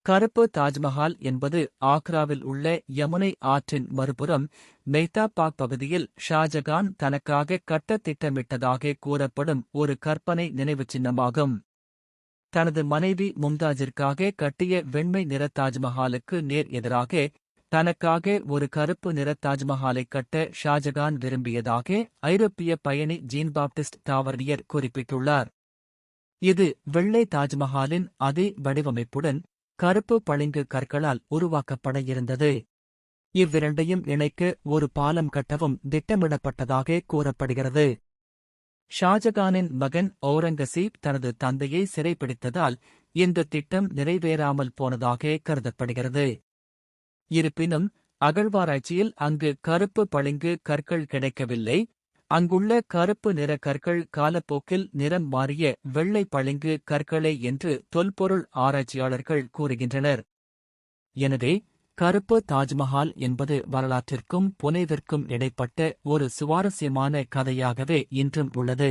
கருப்பு தாஜ்மஹால் என்பது ஆக்ராவில் உள்ள யமுனை ஆற்றின் மறுபுறம் மெஹ்தாபாக் பகுதியில் ஷாஜகான் தனக்காக கட்ட திட்டமிட்டதாக கூறப்படும் ஒரு கற்பனை நினைவுச் சின்னமாகும். தனது மனைவி மும்தாஜிற்காக கட்டிய வெண்மை நிற தாஜ்மஹாலுக்கு நேர் எதிராக தனக்காக ஒரு கருப்பு நிற தாஜ்மஹாலைக் கட்ட ஷாஜகான் விரும்பியதாக ஐரோப்பிய பயணி ஜீன் பாப்டிஸ்ட் தாவர்னியர் குறிப்பிட்டுள்ளார். இது வெள்ளை தாஜ்மஹாலின் அதே வடிவமைப்புடன் கருப்பு பளிங்கு கற்களால் உருவாக்கப்பட இருந்தது. இவ்விரண்டையும் இணைக்க ஒரு பாலம் கட்டவும் திட்டமிடப்பட்டதாக கூறப்படுகிறது. ஷாஜகானின் மகன் ஔரங்கசீப் தனது தந்தையை சிறைப்பிடித்ததால் இந்த திட்டம் நிறைவேறாமல் போனதாக கருதப்படுகிறது. இருப்பினும் அகழ்வாராய்ச்சியில் அங்கு கருப்பு பளிங்கு கற்கள் கிடைக்கவில்லை. அங்குள்ள கருப்பு நிற கற்கள் காலப்போக்கில் நிறம் மாறிய வெள்ளை பளிங்கு கற்களே என்று தொல்பொருள் ஆராய்ச்சியாளர்கள் கூறுகின்றனர். எனவே கருப்பு தாஜ்மஹால் என்பது வரலாற்றிற்கும் புனைவிற்கும் இடைப்பட்ட ஒரு சுவாரஸ்யமான கதையாகவே இன்றும் உள்ளது.